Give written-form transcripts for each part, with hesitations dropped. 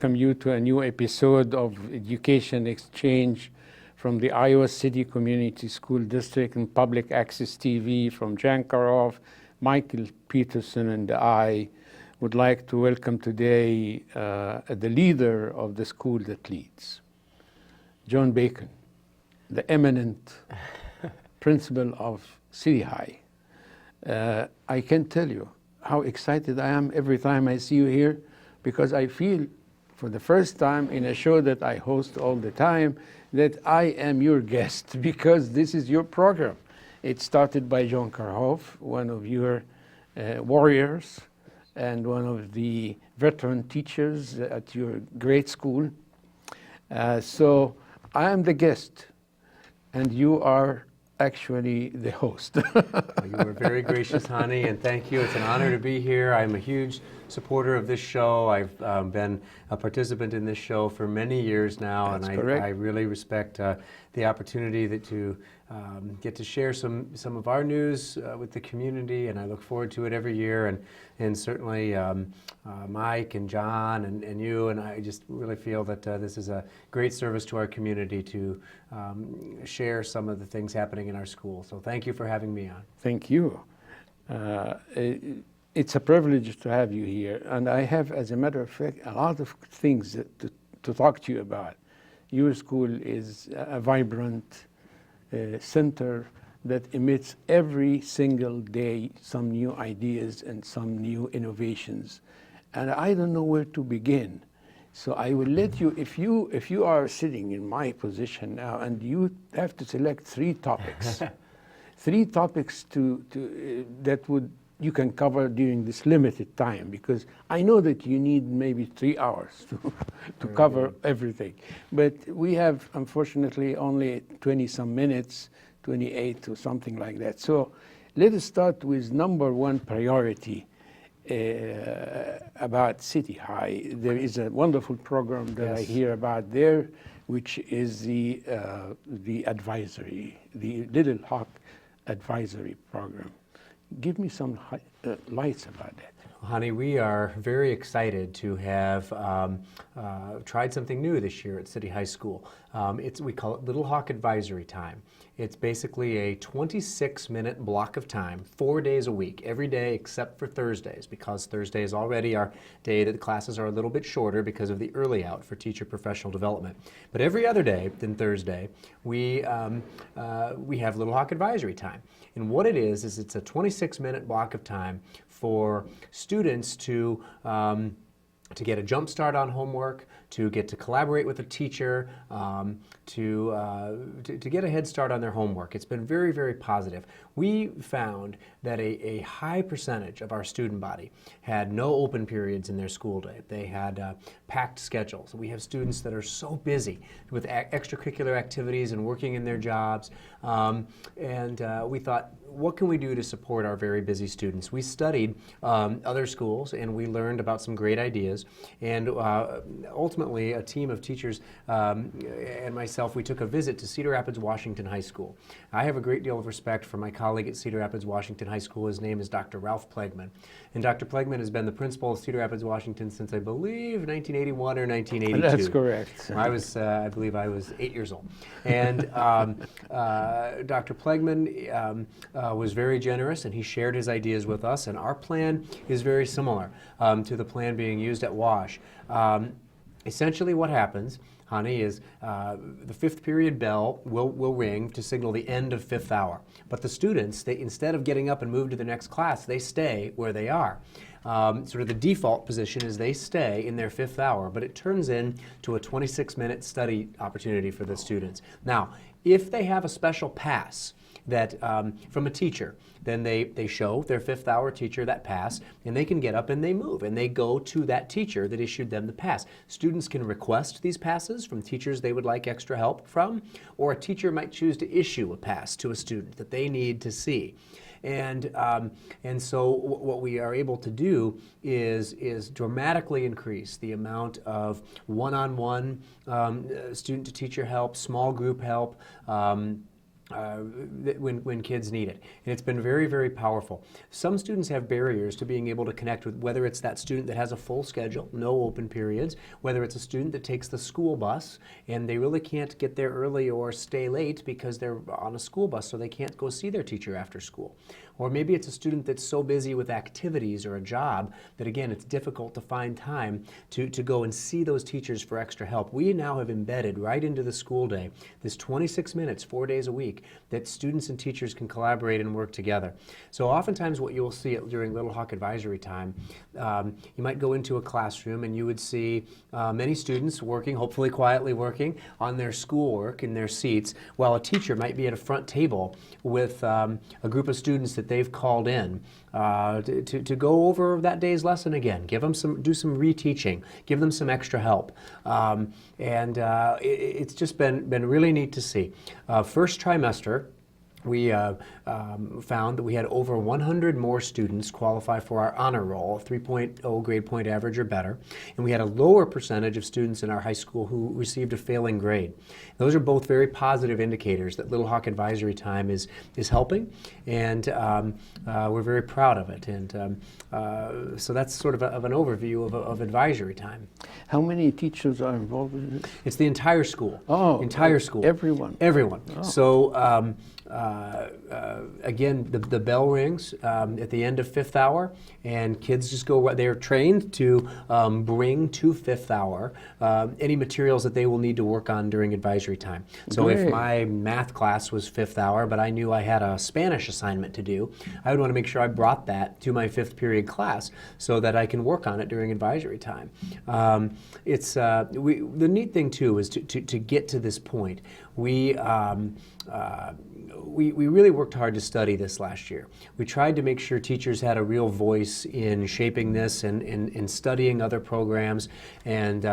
welcome you to a new episode of Education Exchange from the Iowa City Community School District and Public Access TV from Jan Karoff, Michael Peterson, and I would like to welcome today the leader of the school that leads, John Bacon, the eminent principal of City High. I can tell you how excited I am every time I see you here, because I feel for the first time in a show that I host all the time that I am your guest, because this is your program. It started by John Karoff, one of your warriors and one of the veteran teachers at your great school. So I am the guest and you are actually the host. You were very gracious, honey, and thank you. It's an honor to be here. I'm a huge supporter of this show. I've been a participant in this show for many years now. That's and correct. I really respect the opportunity to get to share some of our news with the community, and I look forward to it every year. And certainly Mike and John and you and I just really feel that this is a great service to our community to share some of the things happening in our school. So thank you for having me on. Thank you. It's a privilege to have you here, and I have, as a matter of fact, a lot of things to talk to you about. Your school is a vibrant center that emits every single day some new ideas and some new innovations, and I don't know where to begin. So I will let you, if you are sitting in my position now and you have to select three topics, three topics that you can cover during this limited time, because I know that you need maybe 3 hours to cover everything. But we have, unfortunately, only 20-some minutes, 28 or something like that. So let us start with number one priority about City High. There is a wonderful program that I hear about there, which is the advisory, the Little Hawk Advisory Program. Give me some lights about that. Honey, we are very excited to have tried something new this year at City High School. We call it Little Hawk Advisory Time. It's basically a 26-minute block of time, 4 days a week, every day except for Thursdays, because Thursday is already our day that the classes are a little bit shorter because of the early out for teacher professional development. But every other day than Thursday, we have Little Hawk Advisory Time. And what it is it's a 26-minute block of time for students to get a jump start on homework, to get to collaborate with a teacher, to get a head start on their homework. It's been very, very positive. We found that a high percentage of our student body had no open periods in their school day. They had packed schedules. We have students that are so busy with extracurricular activities and working in their jobs. We thought, what can we do to support our very busy students? We studied other schools and we learned about some great ideas. And ultimately, a team of teachers and myself, we took a visit to Cedar Rapids, Washington High School. I have a great deal of respect for my colleague at Cedar Rapids, Washington High School. His name is Dr. Ralph Plegman. And Dr. Plegman has been the principal of Cedar Rapids, Washington since, I believe, 1981 or 1982. That's correct. I believe I was 8 years old. And Dr. Plegman was very generous, and he shared his ideas with us, and our plan is very similar to the plan being used at WASH. Essentially what happens, honey, is the fifth period bell will ring to signal the end of fifth hour. But the students, instead of getting up and move to the next class, they stay where they are. Sort of the default position is they stay in their fifth hour, but it turns into a 26-minute study opportunity for the students. Now, if they have a special pass that from a teacher, then they show their fifth hour teacher that pass, and they can get up and they move and they go to that teacher that issued them the pass. Students can request these passes from teachers they would like extra help from, or a teacher might choose to issue a pass to a student that they need to see. And so what we are able to do is dramatically increase the amount of one-on-one student-to-teacher help, small group help, when kids need it. And it's been very, very powerful. Some students have barriers to being able to connect with, whether it's that student that has a full schedule, no open periods, whether it's a student that takes the school bus and they really can't get there early or stay late because they're on a school bus, so they can't go see their teacher after school. Or maybe it's a student that's so busy with activities or a job that, again, it's difficult to find time to go and see those teachers for extra help. We now have embedded right into the school day this 26 minutes, 4 days a week, that students and teachers can collaborate and work together. So oftentimes what you'll see during Little Hawk Advisory Time, you might go into a classroom and you would see many students working, hopefully quietly working, on their schoolwork in their seats, while a teacher might be at a front table with a group of students that they've called in to go over that day's lesson again, do some reteaching, give them some extra help. It's just been really neat to see. First trimester, we found that we had over 100 more students qualify for our honor roll, 3.0 grade point average or better, and we had a lower percentage of students in our high school who received a failing grade. Those are both very positive indicators that Little Hawk Advisory Time is helping, and we're very proud of it. And so that's sort of an overview of Advisory Time. How many teachers are involved in this? It's the entire school. Oh, entire school. Everyone. Everyone. Oh. So again, the bell rings at the end of fifth hour, and kids just go. They're trained to bring to fifth hour any materials that they will need to work on during advisory time. So Great. if my math class was fifth hour, but I knew I had a Spanish assignment to do, I would want to make sure I brought that to my fifth period class so that I can work on it during advisory time. The neat thing too is to get to this point. We really worked hard to study this last year. We tried to make sure teachers had a real voice in shaping this and in studying other programs, and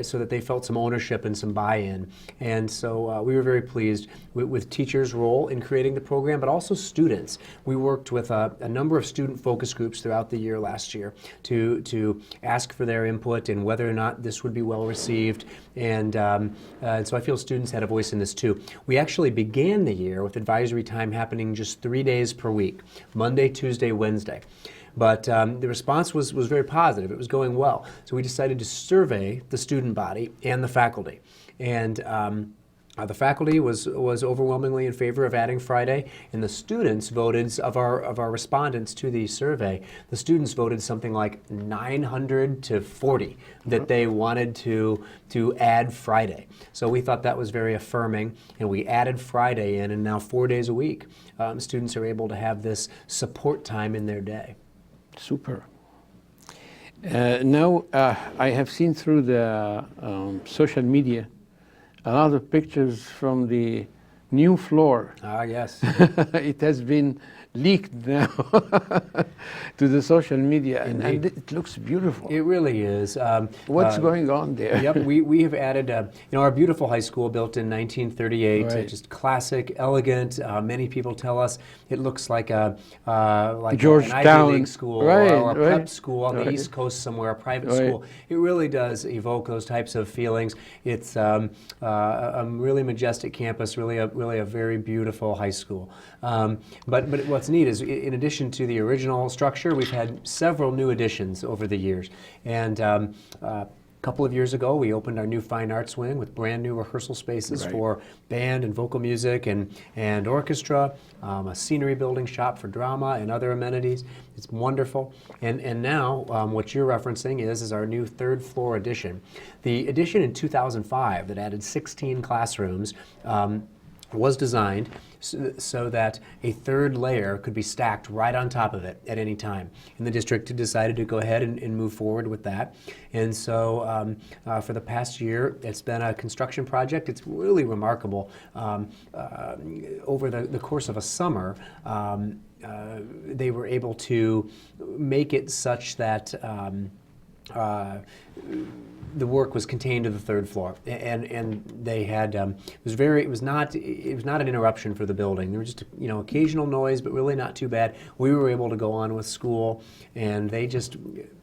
so that they felt some ownership and some buy-in. And so we were very pleased with teachers' role in creating the program, but also students. We worked with a number of student focus groups throughout the year last year to ask for their input and whether or not this would be well received. And so I feel students had a voice in this too. We actually began the year with advisory time happening just 3 days per week, Monday, Tuesday, Wednesday. But the response was very positive. It was going well. So we decided to survey the student body and the faculty. And the faculty was overwhelmingly in favor of adding Friday, and the students voted, of our respondents to the survey, the students voted something like 900 to 40 that they wanted to add Friday. So we thought that was very affirming, and we added Friday in, and now 4 days a week, students are able to have this support time in their day. Super. Now, I have seen through the social media a lot of pictures from the new floor. Ah, yes. It has been leaked now to the social media, and it looks beautiful. It really is. What's going on there? Yep, we have added, our beautiful high school built in 1938, Right. just classic, elegant. Many people tell us it looks like an Ivy Georgetown. League school, Right, or a prep right. school on the Right. East Coast somewhere, a private Right. school. It really does evoke those types of feelings. It's a really majestic campus, really a very beautiful high school. But what's neat is, in addition to the original structure, we've had several new additions over the years. And a couple of years ago, we opened our new fine arts wing with brand new rehearsal spaces Right. for band and vocal music and orchestra, a scenery building shop for drama and other amenities. It's wonderful. And now what you're referencing is our new third floor addition. The addition in 2005 that added 16 classrooms was designed so that a third layer could be stacked right on top of it at any time. And the district decided to go ahead and move forward with that. And so for the past year, it's been a construction project. It's really remarkable. Over the course of a summer, they were able to make it such that the work was contained to the third floor, and they had it was not an interruption for the building. There was just occasional noise, but really not too bad. We were able to go on with school, and they just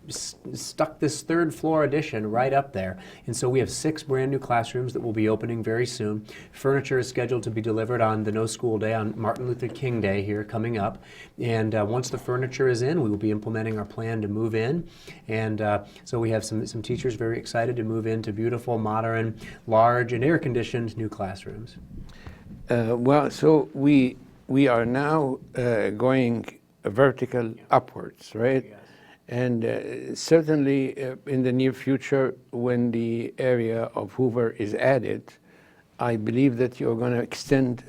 stuck this third floor addition right up there. And so we have 6 brand new classrooms that will be opening very soon. Furniture is scheduled to be delivered on the No School Day on Martin Luther King Day here coming up. And once the furniture is in, we will be implementing our plan to move in. And so we have some teachers very excited to move into beautiful, modern, large, and air-conditioned new classrooms. Well, so we are now going vertical upwards, right? Yes. And certainly in the near future, when the area of Hoover is added, I believe that you're going to extend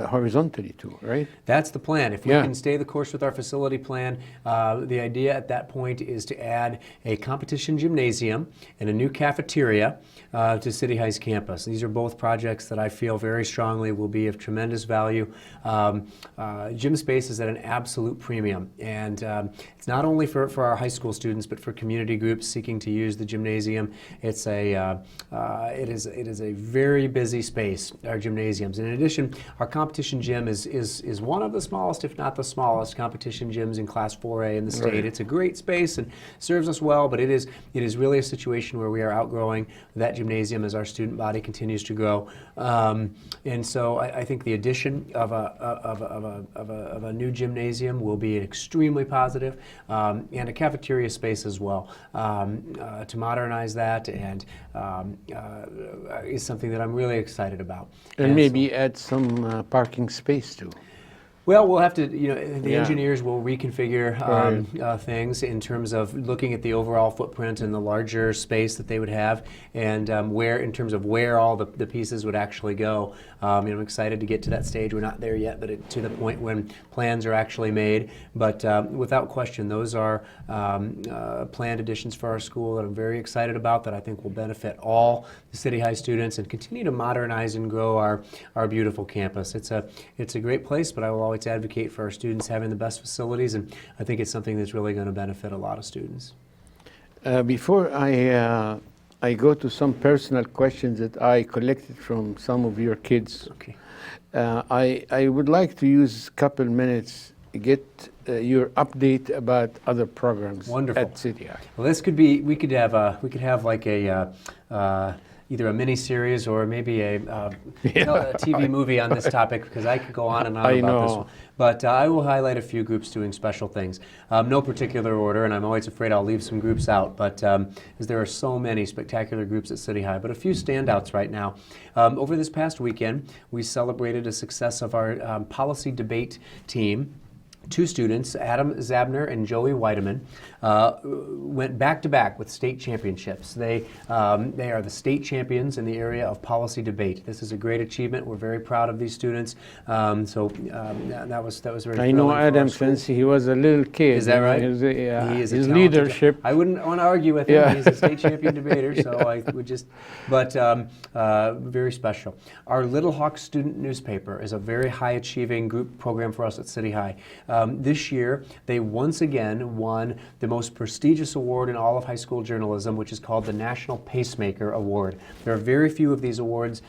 horizontally too, right? That's the plan. If we can stay the course with our facility plan, the idea at that point is to add a competition gymnasium and a new cafeteria to City High's campus. These are both projects that I feel very strongly will be of tremendous value. Gym space is at an absolute premium, and it's not only for our high school students, but for community groups seeking to use the gymnasium. It is a very busy space, our gymnasiums. And in addition, our competition gym is one of the smallest, if not the smallest, competition gyms in Class 4A in the state. Right. It's a great space and serves us well, but it is really a situation where we are outgrowing that gymnasium as our student body continues to grow. And so I think the addition of a new gymnasium will be extremely positive, and a cafeteria space as well. To modernize that and is something that I'm really excited about. And maybe add some parking space too. Well, we'll have to, the engineers will reconfigure things in terms of looking at the overall footprint and the larger space that they would have, and in terms of where all the pieces would actually go. I'm excited to get to that stage. We're not there yet, but to the point when plans are actually made. But without question, those are planned additions for our school that I'm very excited about, that I think will benefit all the City High students and continue to modernize and grow our beautiful campus. It's a great place, but I will always advocate for our students having the best facilities, and I think it's something that's really going to benefit a lot of students. Before I go to some personal questions that I collected from some of your kids, Okay. I would like to use a couple minutes to get your update about other programs Wonderful. at City High. Well, this could be, we could have like either a mini-series or maybe a TV movie on this topic, because I could go on and on about this one. But I will highlight a few groups doing special things. No particular order, and I'm always afraid I'll leave some groups out, but as there are so many spectacular groups at City High, but a few standouts right now. Over this past weekend, we celebrated a success of our policy debate team. 2 students, Adam Zabner and Joey Weideman, went back-to-back with state championships. They are the state champions in the area of policy debate. This is a great achievement. We're very proud of these students. That was very thrilling. I know Adam since he was a little kid. Is that right? He is his talented, leadership. I wouldn't want to argue with him. He's a state champion debater, so I would just, but very special. Our Little Hawk student newspaper is a very high-achieving group program for us at City High. This year, they once again won the most prestigious award in all of high school journalism, which is called the National Pacemaker Award. There are very few of these awards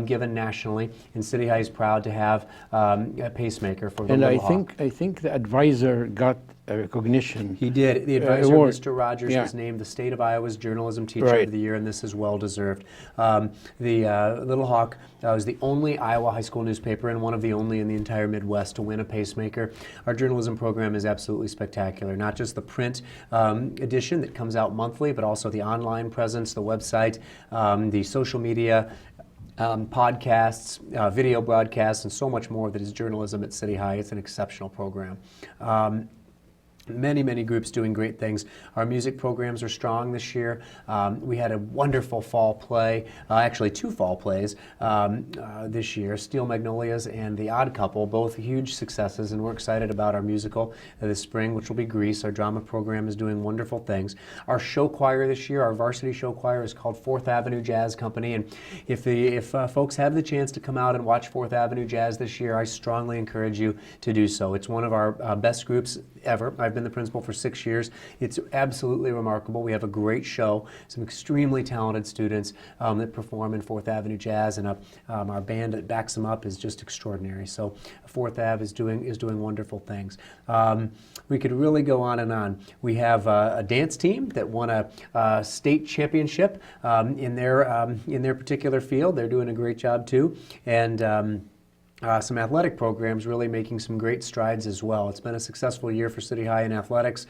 given nationally, and City High is proud to have a pacemaker for the Little Hawk. I think the advisor got a recognition. He did. The advisor, award. Mr. Rogers, was named the State of Iowa's Journalism Teacher of the Year, and this is well deserved. The Little Hawk was the only Iowa high school newspaper and one of the only in the entire Midwest to win a pacemaker. Our journalism program is absolutely spectacular. Not just the print edition that comes out monthly, but also the online presence, the website, the social media, podcasts, video broadcasts, and so much more that is journalism at City High. It's an exceptional program. Many groups doing great things. Our music programs are strong this year. We had a wonderful fall play, actually 2 fall plays this year, Steel Magnolias and The Odd Couple, both huge successes, and we're excited about our musical this spring, which will be Grease. Our drama program is doing wonderful things. Our show choir this year, our varsity show choir, is called 4th Avenue Jazz Company, and if folks have the chance to come out and watch 4th Avenue Jazz this year, I strongly encourage you to do so. It's one of our best groups ever. I've been been the principal for 6 years. It's absolutely remarkable. We have a great show, some extremely talented students that perform in Fourth Avenue Jazz, and our band that backs them up is just extraordinary. So Fourth Ave is doing wonderful things. We could really go on and on. We have a dance team that won a state championship in their particular field. They're doing a great job too, and some athletic programs really making some great strides as well. It's been a successful year for City High in athletics.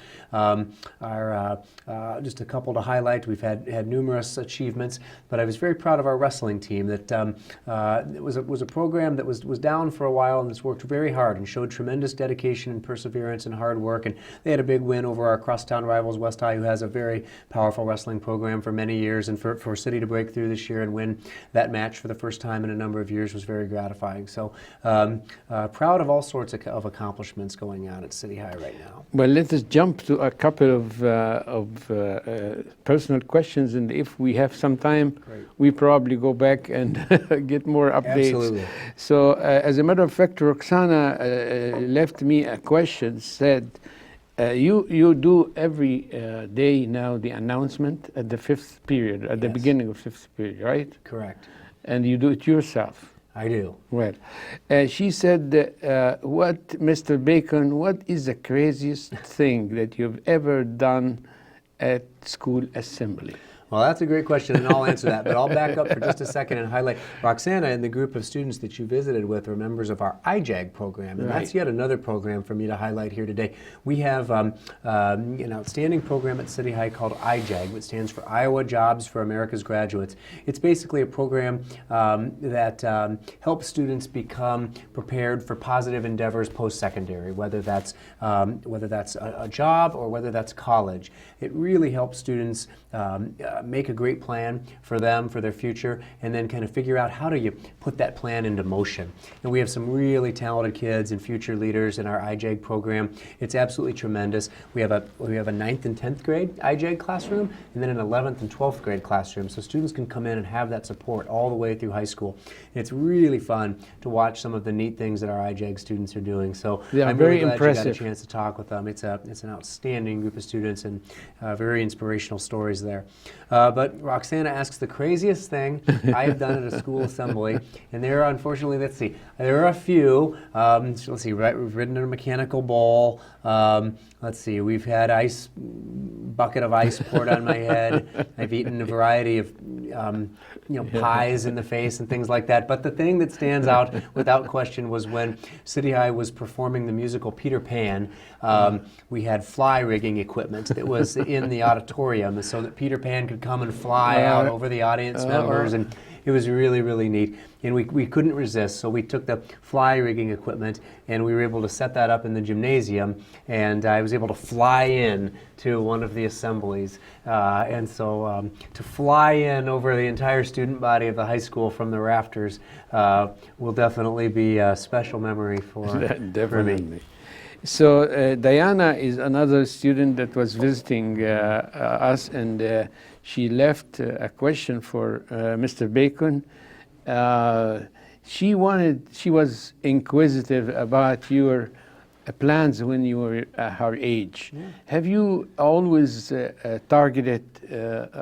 Just a couple to highlight. We've had numerous achievements, but I was very proud of our wrestling team. That it was a program that was down for a while, and it's worked very hard and showed tremendous dedication and perseverance and hard work. And they had a big win over our crosstown rivals, West High, who has a very powerful wrestling program for many years. And for City to break through this year and win that match for the first time in a number of years was very gratifying. So proud of all sorts of accomplishments going on at City High right now. Well, let us jump to a couple of personal questions, and if we have some time, Great. we probably go back and get more updates. Absolutely. So, as a matter of fact, Roxana left me a question, said, you do every day now the announcement at the fifth period, at the Yes. beginning of fifth period, right? Correct. And you do it yourself. I do. Well, she said, what, Mr. Bacon, what is the craziest thing that you've ever done at school assembly? Well, that's a great question, and I'll answer that. But I'll back up for just a second and highlight Roxana and the group of students that you visited with are members of our IJAG program, and that's yet another program for me to highlight here today. We have an outstanding program at City High called IJAG, which stands for Iowa Jobs for America's Graduates. It's basically a program that helps students become prepared for positive endeavors post-secondary, whether that's a job or whether that's college. It really helps students make a great plan for them, for their future, and then kind of figure out how do you put that plan into motion. And we have some really talented kids and future leaders in our IJAG program. It's absolutely tremendous. We have a 9th and 10th grade IJAG classroom, and then an 11th and 12th grade classroom, so students can come in and have that support all the way through high school. And it's really fun to watch some of the neat things that our IJAG students are doing. So I'm very really glad impressive. you got a chance to talk with them. It's an outstanding group of students and very inspirational stories there. But Roxana asks the craziest thing I have done at a school assembly, and there are, unfortunately, there are a few. Let's see, we've ridden in a mechanical bull. Let's see, we've had bucket of ice poured on my head. I've eaten a variety of pies in the face and things like that. But the thing that stands out without question was when City High was performing the musical Peter Pan. We had fly rigging equipment that was in the auditorium so that Peter Pan could come and fly out over the audience members, and it was really, really neat. And we couldn't resist, so we took the fly rigging equipment and we were able to set that up in the gymnasium, and I was able to fly in to one of the assemblies. And so to fly in over the entire student body of the high school from the rafters will definitely be a special memory for me. So Diana is another student that was visiting us, and she left a question for Mr. Bacon. She was inquisitive about your plans when you were her age. Yeah. Have you always targeted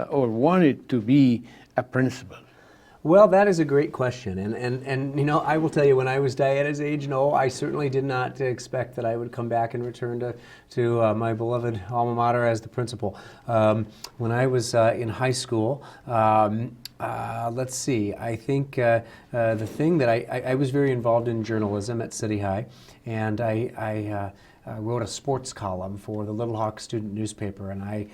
or wanted to be a principal? Well, that is a great question, and I will tell you, when I was Diana's age, no, I certainly did not expect that I would come back and return to my beloved alma mater as the principal. When I was in high school, let's see, I think the thing that I was very involved in journalism at City High, and I wrote a sports column for the Little Hawk student newspaper, and I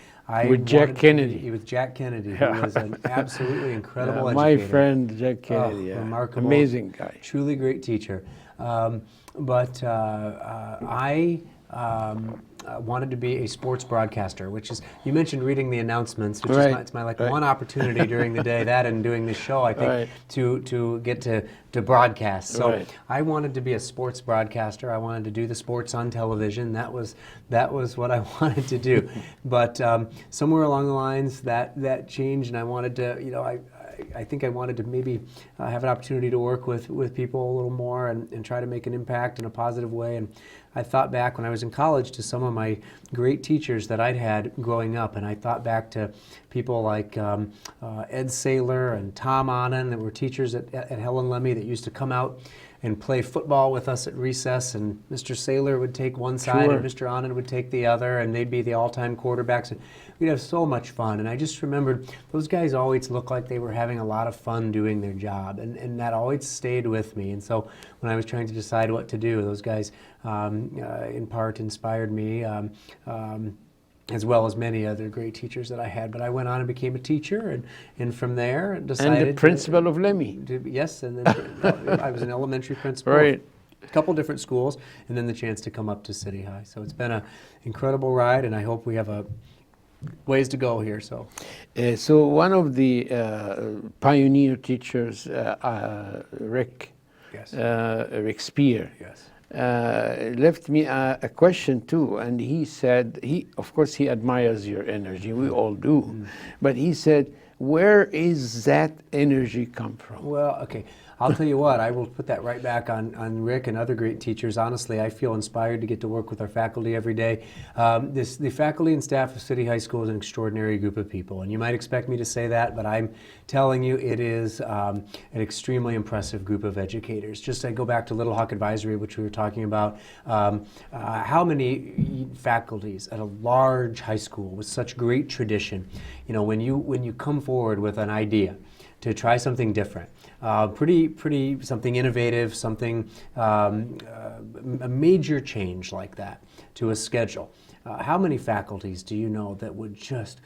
with Jack Kennedy. With Jack Kennedy, who was an absolutely incredible educator. My friend Jack Kennedy, remarkable, amazing guy, truly great teacher. But I wanted to be a sports broadcaster, which is, you mentioned reading the announcements, which is it's my one opportunity during the day, that and doing this show, I think, to get to broadcast. So I wanted to be a sports broadcaster. I wanted to do the sports on television. That was what I wanted to do. But somewhere along the lines that changed, and I wanted to, I think I wanted to maybe have an opportunity to work with people a little more and try to make an impact in a positive way. And I thought back when I was in college to some of my great teachers that I'd had growing up, and I thought back to people like Ed Saylor and Tom Annan that were teachers at Helen Lemme that used to come out and play football with us at recess, and Mr. Saylor would take one side Sure. and Mr. Annan would take the other, and they'd be the all-time quarterbacks. And we'd have so much fun, and I just remembered those guys always looked like they were having a lot of fun doing their job, and that always stayed with me. And so when I was trying to decide what to do, those guys in part inspired me, as well as many other great teachers that I had. But I went on and became a teacher, and from there decided... And the principal of Lemmy. Yes, and then I was an elementary principal. Right. A couple different schools, and then the chance to come up to City High. So it's been an incredible ride, and I hope we have a ways to go here. So one of the pioneer teachers, Rick, Yes. Rick Spear, Yes. left me a question too, and he said, of course he admires your energy, we all do, but he said, where is that energy come from? Well, okay. I'll tell you what, I will put that right back on Rick and other great teachers. Honestly, I feel inspired to get to work with our faculty every day. The faculty and staff of City High School is an extraordinary group of people, and you might expect me to say that, but I'm telling you it is an extremely impressive group of educators. Just I go back to Little Hawk Advisory, which we were talking about. How many faculties at a large high school with such great tradition, you know, when you come forward with an idea to try something different, pretty something innovative, something a major change like that to a schedule. How many faculties do you know that would just,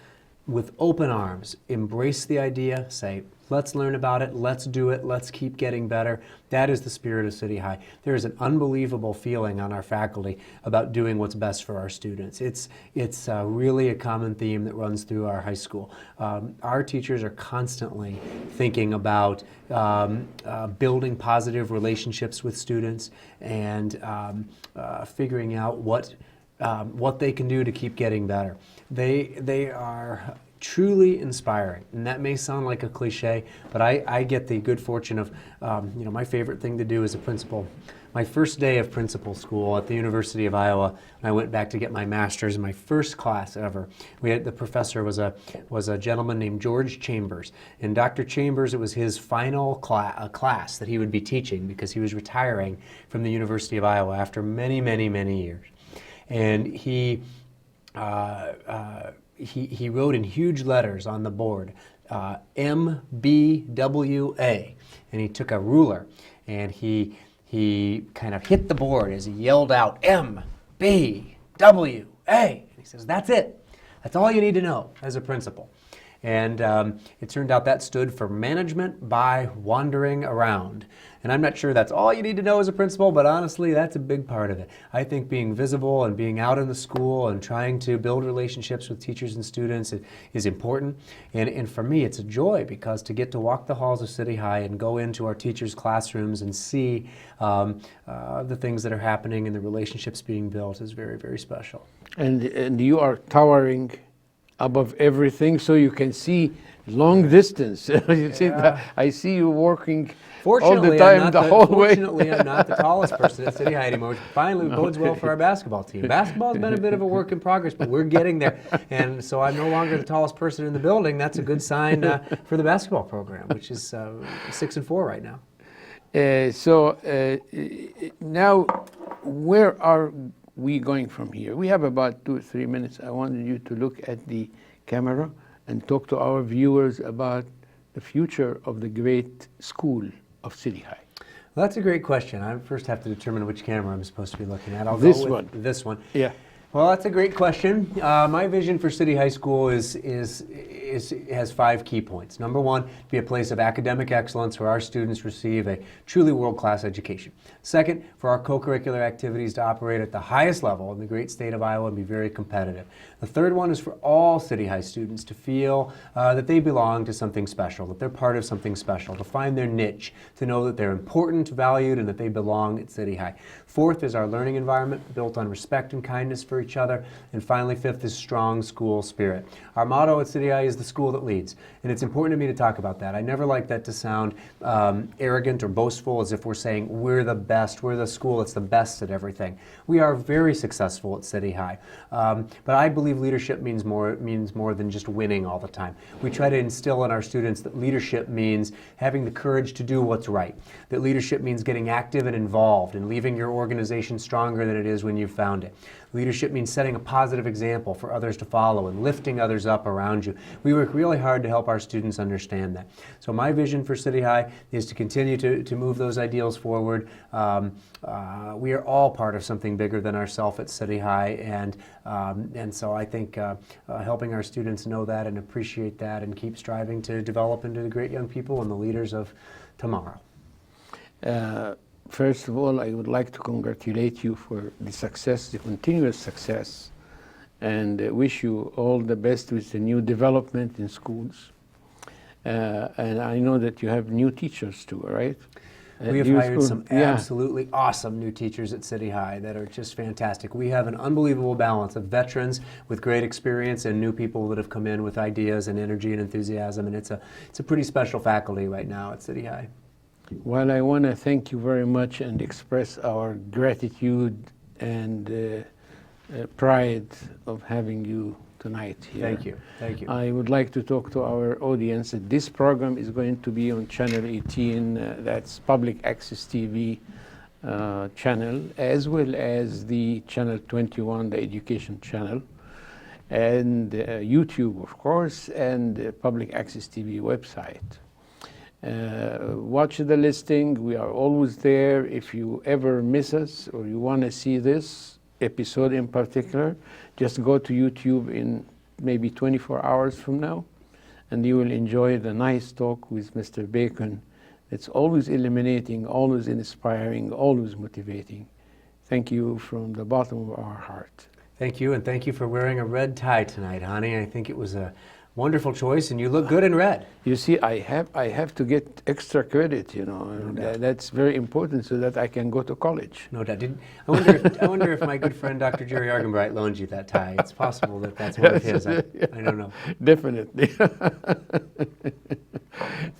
with open arms, embrace the idea, say, let's learn about it, let's do it, let's keep getting better? That is the spirit of City High. There is an unbelievable feeling on our faculty about doing what's best for our students. It's really a common theme that runs through our high school. Our teachers are constantly thinking about building positive relationships with students and figuring out what they can do to keep getting better. They are truly inspiring, and that may sound like a cliche, but I get the good fortune of, my favorite thing to do as a principal. My first day of principal school at the University of Iowa, I went back to get my master's in my first class ever. The professor was a gentleman named George Chambers, and Dr. Chambers, it was his final class that he would be teaching because he was retiring from the University of Iowa after many, many, many years. And he wrote in huge letters on the board, MBWA, and he took a ruler and he kind of hit the board as he yelled out, MBWA, and he says, that's it. That's all you need to know as a principal. And it turned out that stood for management by wandering around. And I'm not sure that's all you need to know as a principal, but honestly, that's a big part of it. I think being visible and being out in the school and trying to build relationships with teachers and students is important. And for me, it's a joy because to get to walk the halls of City High and go into our teachers' classrooms and see the things that are happening and the relationships being built is very, very special. And you are towering above everything, so you can see long distance. You see that? I see you working all the time, the whole way. Fortunately, I'm not the tallest person at City High anymore, which finally bodes well for our basketball team. Basketball has been a bit of a work in progress, but we're getting there. And so I'm no longer the tallest person in the building. That's a good sign for the basketball program, which is 6-4 right now. Now, where are we going from here? We have about 2 or 3 minutes. I wanted you to look at the camera and talk to our viewers about the future of the great school of City High. Well, that's a great question. I first have to determine which camera I'm supposed to be looking at. I'll This go with one. This one. Yeah. Well, that's a great question. My vision for City High School has 5 key points. Number 1, be a place of academic excellence where our students receive a truly world-class education. Second, for our co-curricular activities to operate at the highest level in the great state of Iowa and be very competitive. The third one is for all City High students to feel that they belong to something special, that they're part of something special, to find their niche, to know that they're important, valued, and that they belong at City High. Fourth is our learning environment built on respect and kindness for each other. And finally, fifth is strong school spirit. Our motto at City High is is the school that leads. And it's important to me to talk about that. I never like that to sound arrogant or boastful, as if we're saying we're the best, we're the school that's the best at everything. We are very successful at City High. But I believe leadership means more than just winning all the time. We try to instill in our students that leadership means having the courage to do what's right. That leadership means getting active and involved and leaving your organization stronger than it is when you found it. Leadership means setting a positive example for others to follow and lifting others up around you. We work really hard to help our students understand that. So my vision for City High is to continue to move those ideals forward. We are all part of something bigger than ourselves at City High, and so I think helping our students know that and appreciate that and keep striving to develop into the great young people and the leaders of tomorrow. First of all, I would like to congratulate you for the success, the continuous success, and wish you all the best with the new development in schools. And I know that you have new teachers too, right? We have hired some absolutely awesome new teachers at City High that are just fantastic. We have an unbelievable balance of veterans with great experience and new people that have come in with ideas and energy and enthusiasm, and it's a pretty special faculty right now at City High. Well, I want to thank you very much and express our gratitude and pride of having you tonight here. Thank you. Thank you. I would like to talk to our audience that this program is going to be on Channel 18, that's Public Access TV channel, as well as the Channel 21, the Education channel, and YouTube, of course, and Public Access TV website. Watch the listing. We are always there. If you ever miss us or you want to see this episode in particular, just go to YouTube in maybe 24 hours from now, and you will enjoy the nice talk with Mr. Bacon. It's always illuminating, always inspiring, always motivating. Thank you from the bottom of our heart. Thank you, and thank you for wearing a red tie tonight, honey. I think it was a wonderful choice, and you look good in red. You see, I have to get extra credit, you know. No That's very important so that I can go to college. No doubt. I wonder if my good friend Dr. Jerry Argenbright loaned you that tie. It's possible that that's one of his. I don't know. Definitely.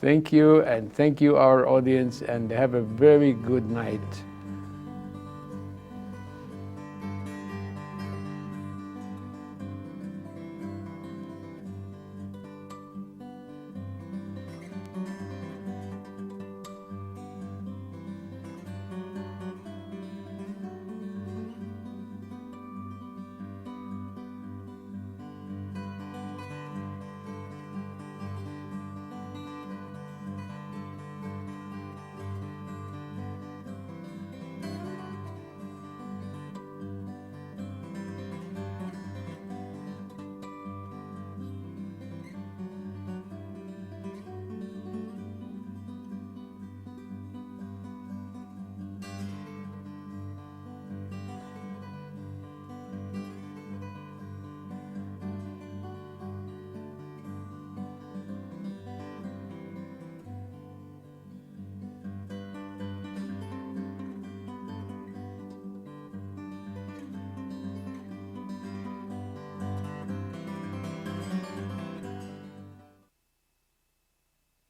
Thank you, and thank you, our audience, and have a very good night.